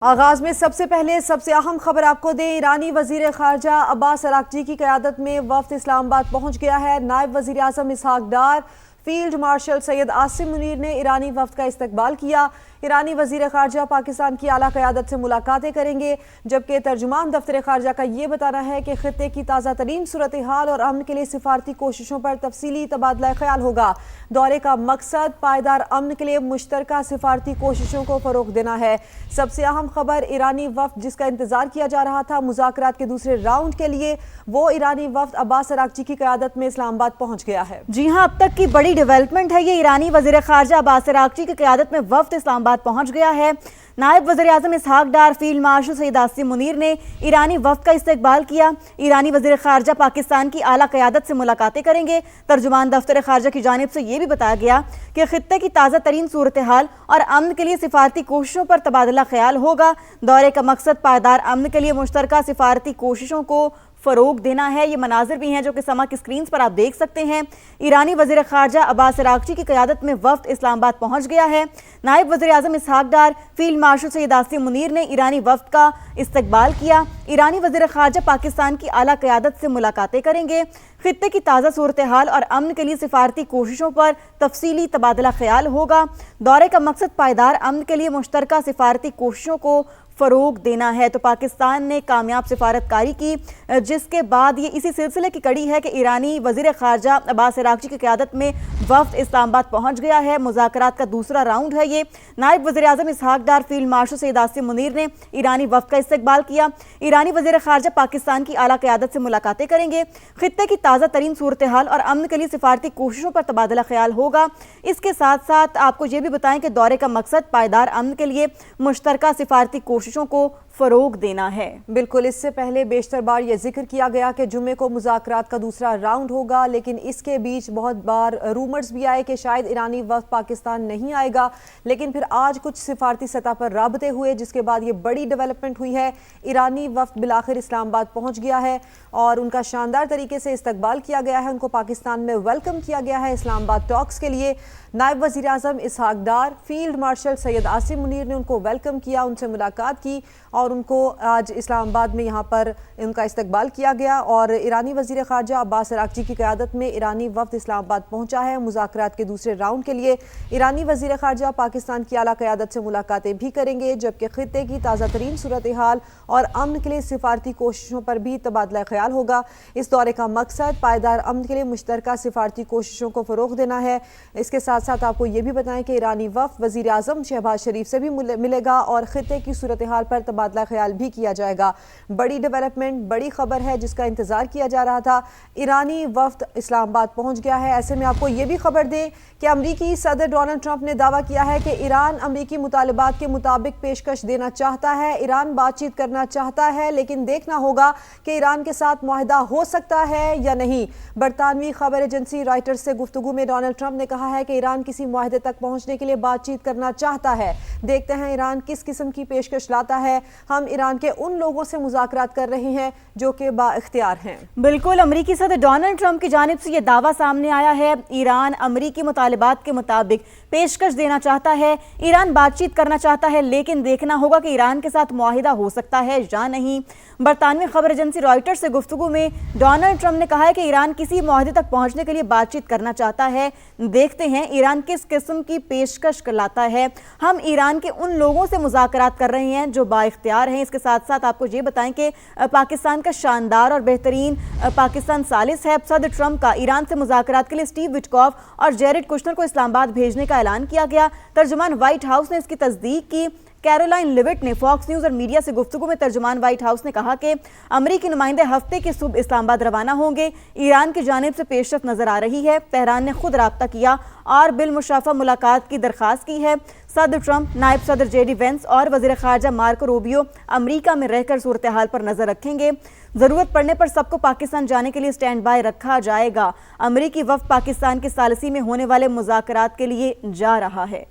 آغاز میں سب سے پہلے سب سے اہم خبر آپ کو دیں۔ ایرانی وزیر خارجہ عباس اراغچی کی قیادت میں وفد اسلام آباد پہنچ گیا ہے۔ نائب وزیر اعظم اسحاق ڈار، فیلڈ مارشل سید عاصم منیر نے ایرانی وفد کا استقبال کیا۔ ایرانی وزیر خارجہ پاکستان کی اعلیٰ قیادت سے ملاقاتیں کریں گے، جبکہ ترجمان دفتر خارجہ کا یہ بتانا ہے کہ خطے کی تازہ ترین صورتحال اور امن کے لیے سفارتی کوششوں پر تفصیلی تبادلہ خیال ہوگا۔ دورے کا مقصد پائیدار امن کے لیے مشترکہ سفارتی کوششوں کو فروغ دینا ہے۔ سب سے اہم خبر، ایرانی وفد جس کا انتظار کیا جا رہا تھا مذاکرات کے دوسرے راؤنڈ کے لیے، وہ ایرانی وفد عباس اراغچی کی قیادت میں اسلام آباد پہنچ گیا ہے۔ جی ہاں، اب تک کی بڑی ڈیولپمنٹ ہے یہ۔ ایرانی وزیر خارجہ عباس اراغچی کی قیادت میں وفد اسلام آباد پہنچ گیا ہے۔ نائب وزیر اعظم اسحاق ڈار، فیلڈ مارشل سید عاصم منیر نے ایرانی وفد کا استقبال کیا۔ ایرانی وزیر خارجہ پاکستان کی اعلیٰ قیادت سے ملاقاتیں کریں گے۔ ترجمان دفتر خارجہ کی جانب سے یہ بھی بتایا گیا کہ خطے کی تازہ ترین صورتحال اور امن کے لیے سفارتی کوششوں پر تبادلہ خیال ہوگا۔ دورے کا مقصد پائیدار امن کے لیے مشترکہ سفارتی کوششوں کو فروغ دینا ہے۔ یہ مناظر بھی ہیں جو کہ سما کی سکرینز پر آپ دیکھ سکتے ہیں۔ ایرانی وزیر خارجہ عباس اراغچی کی قیادت میں وفد اسلام آباد پہنچ گیا ہے۔ نائب وزیر اعظم اسحاق ڈار، فیلڈ مارشل سید عاصم منیر نے ایرانی وفد کا استقبال کیا۔ ایرانی وزیر خارجہ پاکستان کی اعلیٰ قیادت سے ملاقاتیں کریں گے۔ خطے کی تازہ صورتحال اور امن کے لیے سفارتی کوششوں پر تفصیلی تبادلہ خیال ہوگا۔ دورے کا مقصد پائیدار امن کے لیے مشترکہ سفارتی کوششوں کو فروغ دینا ہے۔ تو پاکستان نے کامیاب سفارتکاری کی، جس کے بعد یہ اسی سلسلے کی کڑی ہے کہ ایرانی وزیر خارجہ عباس اراغچی کی قیادت میں وفد اسلام آباد پہنچ گیا ہے۔ مذاکرات کا دوسرا راؤنڈ ہے یہ۔ نائب وزیر اعظم اسحاق ڈار، فیلڈ مارشل سید عاصم منیر نے ایرانی وفد کا استقبال کیا۔ ایرانی وزیر خارجہ پاکستان کی اعلیٰ قیادت سے ملاقاتیں کریں گے۔ خطے کی تازہ ترین صورتحال اور امن کے لیے سفارتی کوششوں پر تبادلہ خیال ہوگا۔ اس کے ساتھ ساتھ آپ کو یہ بھی بتائیں کہ دورے کا مقصد پائیدار امن کے لیے مشترکہ سفارتی کوششوں کو فروغ دینا ہے۔ بالکل، اس سے پہلے بیشتر بار یہ ذکر کیا گیا کہ جمعے کو مذاکرات کا دوسرا راؤنڈ ہوگا، لیکن اس کے بیچ بہت بار رومرز بھی آئے کہ شاید ایرانی وفد پاکستان نہیں آئے گا، لیکن پھر آج کچھ سفارتی سطح پر رابطے ہوئے، جس کے بعد یہ بڑی ڈیولپمنٹ ہوئی ہے۔ ایرانی وفد بالآخر اسلام آباد پہنچ گیا ہے اور ان کا شاندار طریقے سے استقبال کیا گیا ہے۔ ان کو پاکستان میں ویلکم کیا گیا ہے اسلام آباد ٹاکس کے لیے۔ نائب وزیر اعظم اسحاق ڈار، فیلڈ مارشل سید عاصم منیر نے ان کو ویلکم کیا، ان سے ملاقات کی اور ان کو آج اسلام آباد میں یہاں پر ان کا استقبال کیا گیا۔ اور ایرانی وزیر خارجہ عباس اراغچی کی قیادت میں ایرانی وفد اسلام آباد پہنچا ہے مذاکرات کے دوسرے راؤنڈ کے لیے۔ ایرانی وزیر خارجہ پاکستان کی اعلیٰ قیادت سے ملاقاتیں بھی کریں گے، جبکہ خطے کی تازہ ترین صورتحال اور امن کے لیے سفارتی کوششوں پر بھی تبادلہ خیال ہوگا۔ اس دورے کا مقصد پائیدار امن کے لیے مشترکہ سفارتی کوششوں کو فروغ دینا ہے۔ اس کے ساتھ ساتھ آپ کو یہ بھی بتائیں کہ ایرانی وفد وزیر اعظم شہباز شریف سے بھی ملے گا اور خطے کی صورتحال پر تبادلہ خیال بھی کیا جائے گا۔ بڑی ڈیولپمنٹ، بڑی خبر ہے جس کا انتظار کیا جا رہا تھا۔ ایرانی وفد اسلام آباد پہنچ گیا ہے۔ ایسے میں آپ کو یہ بھی خبر دیں کہ امریکی صدر ڈونلڈ ٹرمپ نے دعویٰ کیا ہے کہ ایران امریکی مطالبات کے مطابق پیشکش دینا چاہتا ہے۔ ایران بات چیت کرنا چاہتا ہے، لیکن دیکھنا ہوگا کہ ایران کے ساتھ معاہدہ ہو سکتا ہے یا نہیں۔ برطانوی خبر ایجنسی رائٹرز سے گفتگو میں ڈونلڈ ٹرمپ نے کہا ہے کہ ایران کسی معاہدے تک پہنچنے کے لیے بات چیت کرنا چاہتا ہے۔ دیکھتے ہیں ایران کس قسم کی پیشکش لاتا ہے۔ ہم ایران کے ان لوگوں سے مذاکرات کر رہے ہیں جو کہ با اختیار ہیں۔ بالکل، امریکی صدر ڈونلڈ ٹرمپ کی جانب سے یہ دعویٰ سامنے آیا ہے۔ ایران امریکی مطالبات کے مطابق پیشکش دینا چاہتا ہے، ایران بات چیت کرنا چاہتا ہے، لیکن دیکھنا ہوگا کہ ایران کے ساتھ معاہدہ ہو سکتا ہے یا نہیں۔ برطانوی خبر ایجنسی رائٹرز سے گفتگو میں ڈونلڈ ٹرمپ نے کہا ہے کہ ایران کسی معاہدے تک پہنچنے کے لیے بات چیت کرنا چاہتا ہے۔ دیکھتے ہیں ایران کس قسم کی پیشکش لاتا ہے۔ ہم ایران کے ان لوگوں سے مذاکرات کر رہے ہیں جو با اختیار ہیں۔ اس کے ساتھ ساتھ آپ کو یہ بتائیں کہ پاکستان کا شاندار اور بہترین پاکستان ثالث ہے۔ صدر ٹرمپ کا ایران سے مذاکرات کے لیے اسٹیو وٹکوف اور جیرڈ کشنر کو اسلام آباد بھیجنے کا اعلان کیا گیا۔ ترجمان وائٹ ہاؤس نے اس کی تصدیق کی۔ کیرولائن لیوٹ نے فاکس نیوز اور میڈیا سے گفتگو میں ترجمان وائٹ ہاؤس نے کہا کہ امریکی نمائندے ہفتے کی صبح اسلام آباد روانہ ہوں گے۔ ایران کی جانب سے پیش رفت نظر آ رہی ہے۔ تہران نے خود رابطہ کیا اور بالمشافہ ملاقات کی درخواست کی ہے۔ صدر ٹرمپ، نائب صدر جے ڈی وینس اور وزیر خارجہ مارکو روبیو امریکہ میں رہ کر صورتحال پر نظر رکھیں گے۔ ضرورت پڑنے پر سب کو پاکستان جانے کے لیے سٹینڈ بائی رکھا جائے گا۔ امریکی وفد پاکستان کے ثالثی میں ہونے والے مذاکرات کے لیے جا رہا ہے۔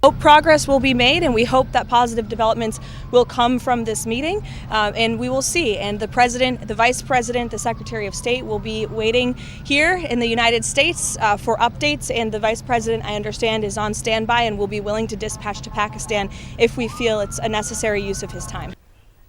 Hope progress will be made, and we hope that positive developments will come from this meeting, and we will see. And the President, the Vice President, the Secretary of State will be waiting here in the United States for updates, and the Vice President, I understand, is on standby and will be willing to dispatch to Pakistan if we feel it's a necessary use of his time.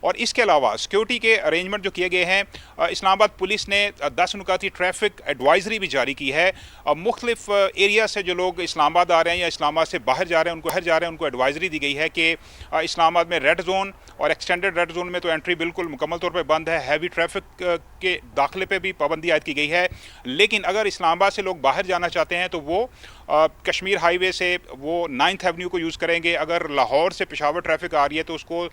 اور اس کے علاوہ security کے arrangement جو کیے گئے ہیں، اسلام آباد police نے 10 نکاتی ٹریفک ایڈوائزری بھی جاری کی ہے. مختلف ایریا سے جو لوگ اسلام آباد آ رہے ہیں یا اسلام آباد سے باہر جا رہے ہیں ان کو ایڈوائزری دی گئی ہے کہ اسلام آباد میں ریڈ زون اور ایکسٹینڈڈ ریڈ زون میں تو انٹری بالکل مکمل طور پہ بند ہے. ہیوی ٹریفک کے داخلے پہ بھی پابندی عائد کی گئی ہے، لیکن اگر اسلام آباد سے لوگ باہر جانا چاہتے ہیں تو وہ کشمیر ہائی وے سے وہ 9th ایونیو کو یوز کریں گے. اگر لاہور سے پشاور ٹریفک آ رہی ہے تو اس کو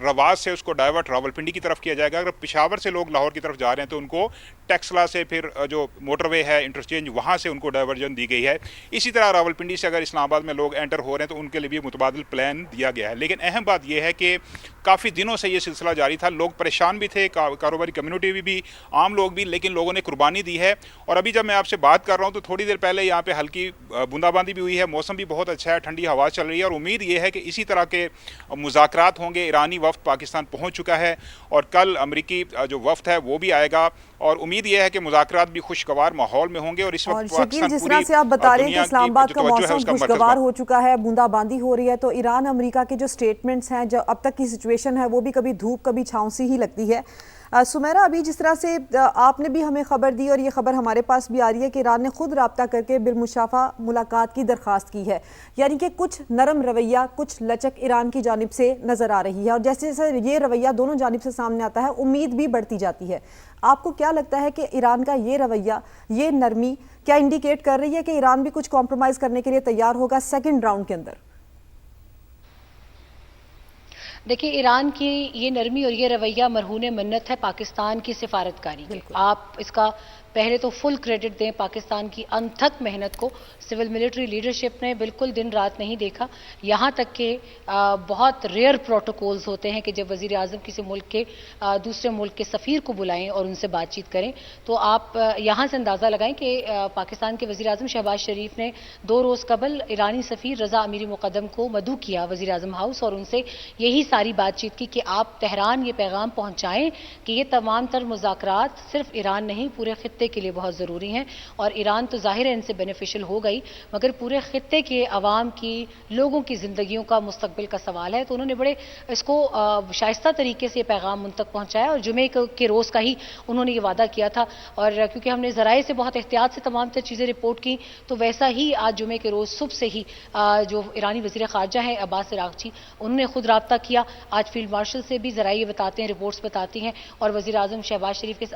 رواس سے اس کو ڈائیورٹ راولپنڈی کی طرف کیا جائے گا. اگر پشاور سے لوگ لاہور کی طرف جا رہے ہیں تو ان کو ٹیکسلا سے پھر جو موٹر وے ہے انٹرچینج وہاں سے ان کو ڈائیورجن دی گئی ہے. اسی طرح راولپنڈی سے اگر اسلام آباد میں لوگ انٹر ہو رہے ہیں تو ان کے لیے بھی متبادل پلان دیا گیا ہے. لیکن اہم بات یہ ہے کہ کافی دنوں سے یہ سلسلہ جاری تھا، لوگ پریشان بھی تھے، کاروباری کمیونٹی بھی عام لوگ بھی، لیکن لوگوں نے قربانی دی ہے. اور ابھی جب میں آپ سے بات کر رہا ہوں تو تھوڑی دیر پہلے یہاں پہ ہلکی بوندا باندی بھی ہوئی ہے، موسم بھی بہت اچھا ہے، ٹھنڈی ہوا چل رہی ہے، اور امید یہ ہے کہ اسی طرح کے مذاکرات ہوں گے. ایرانی وفد پاکستان پہنچ چکا ہے اور کل امریکی جو وفد ہے وہ بھی آئے گا، اور امید یہ ہے کہ مذاکرات بھی خوشگوار ماحول میں ہوں گے. اور اس وقت شکیل، جس طرح سے آپ بتا رہے ہیں کہ اسلام آباد کا موسم خوشگوار ہو چکا ہے، بوندا باندی ہو رہی ہے، تو ایران امریکہ کے جو سٹیٹمنٹس ہیں، جو اب تک کی سچویشن ہے، وہ بھی کبھی دھوپ کبھی چھاؤں سی ہی لگتی ہے. سمیرہ، ابھی جس طرح سے آپ نے بھی ہمیں خبر دی اور یہ خبر ہمارے پاس بھی آ رہی ہے کہ ایران نے خود رابطہ کر کے بالمشافہ ملاقات کی درخواست کی ہے، یعنی کہ کچھ نرم رویہ، کچھ لچک ایران کی جانب سے نظر آ رہی ہے، اور جیسے جیسے یہ رویہ دونوں جانب سے سامنے آتا ہے امید بھی بڑھتی جاتی ہے. آپ کو کیا لگتا ہے کہ ایران کا یہ رویہ، یہ نرمی کیا انڈیکیٹ کر رہی ہے کہ ایران بھی کچھ کمپرومائز کرنے کے لیے تیار ہوگا سیکنڈ راؤنڈ کے اندر؟ دیکھیں، ایران کی یہ نرمی اور یہ رویہ مرہون منت ہے پاکستان کی سفارتکاری کی. آپ اس کا پہلے تو فل کریڈٹ دیں پاکستان کی انتھک محنت کو. سول ملٹری لیڈرشپ نے بالکل دن رات نہیں دیکھا، یہاں تک کہ بہت ریئر پروٹوکولز ہوتے ہیں کہ جب وزیر اعظم کسی ملک کے دوسرے ملک کے سفیر کو بلائیں اور ان سے بات چیت کریں تو آپ یہاں سے اندازہ لگائیں کہ پاکستان کے وزیر اعظم شہباز شریف نے 2 روز قبل ایرانی سفیر رضا امیری مقدم کو مدعو کیا وزیر اعظم ہاؤس، اور ان سے یہی ساری بات چیت کی کہ آپ تہران یہ پیغام پہنچائیں کہ یہ تمام تر مذاکرات صرف ایران نہیں پورے خطے کے لیے بہت ضروری ہیں. اور ایران تو ظاہر ہے ان سے بینیفیشل ہو گئی، مگر پورے خطے کے عوام کی، لوگوں کی زندگیوں کا مستقبل کا سوال ہے. تو انہوں نے بڑے اس کو شائستہ طریقے سے یہ پیغام ان تک پہنچایا، اور جمعے کے روز کا ہی انہوں نے یہ وعدہ کیا تھا. اور کیونکہ ہم نے ذرائع سے بہت احتیاط سے تمام تر چیزیں رپورٹ کی، تو ویسا ہی آج جمعے کے روز صبح سے ہی جو ایرانی وزیر خارجہ ہیں عباس عراقچی، انہوں نے خود رابطہ کیا. آج فیلڈ مارشل سے بھی ذرائع بتاتے ہیں، رپورٹس بتاتی ہیں، اور وزیر اعظم شہباز شریف کے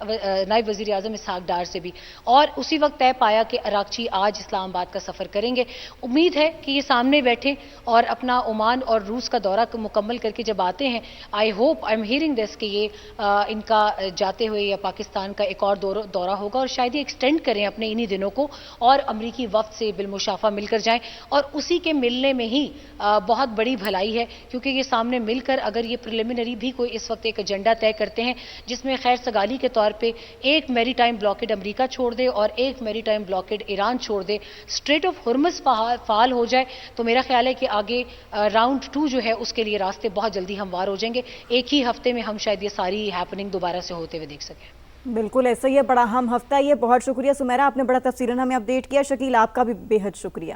نائب وزیر اعظم اسحاق ڈار سے بھی. اور اسی وقت طے پایا کہ عراقچی آج اسلام آباد کا سفر کریں گے. امید ہے کہ یہ سامنے بیٹھیں اور اپنا عمان اور روس کا دورہ مکمل کر کے جب آتے ہیں، I hope I am hearing this کہ یہ ان کا جاتے ہوئے یا پاکستان کا ایک اور دورہ ہوگا، اور شاید یہ ایکسٹینڈ کریں اپنے انہی دنوں کو اور امریکی وفد سے بالمشافہ مل کر جائیں. اور اسی کے ملنے میں ہی بہت بڑی بھلائی ہے، کیونکہ یہ سامنے مل کر اگر یہ پریلیمنری بھی کوئی اس وقت ایک ایجنڈا طے کرتے ہیں جس میں خیر سگالی کے طور پہ ایک میری ٹائم بلاکیڈ امریکہ چھوڑ دے اور ایک میری ٹائم بلاکیڈ ایران چھوڑ دے، اسٹریٹ آف ہرمز فعال ہو جائے، تو میرا خیال ہے کہ آگے راؤنڈ 2 جو ہے اس کے لیے راستے بہت جلدی ہموار ہو جائیں گے. ایک ہی ہفتے میں ہم شاید یہ ساری ہیپننگ دوبارہ سے ہوتے ہوئے دیکھ سکیں. بالکل ایسا ہی ہے، بڑا اہم ہفتہ یہ. بہت شکریہ سمیرہ، آپ نے بڑا تفصیلاً ہمیں اپڈیٹ کیا. شکیل، آپ کا بھی بے حد شکریہ.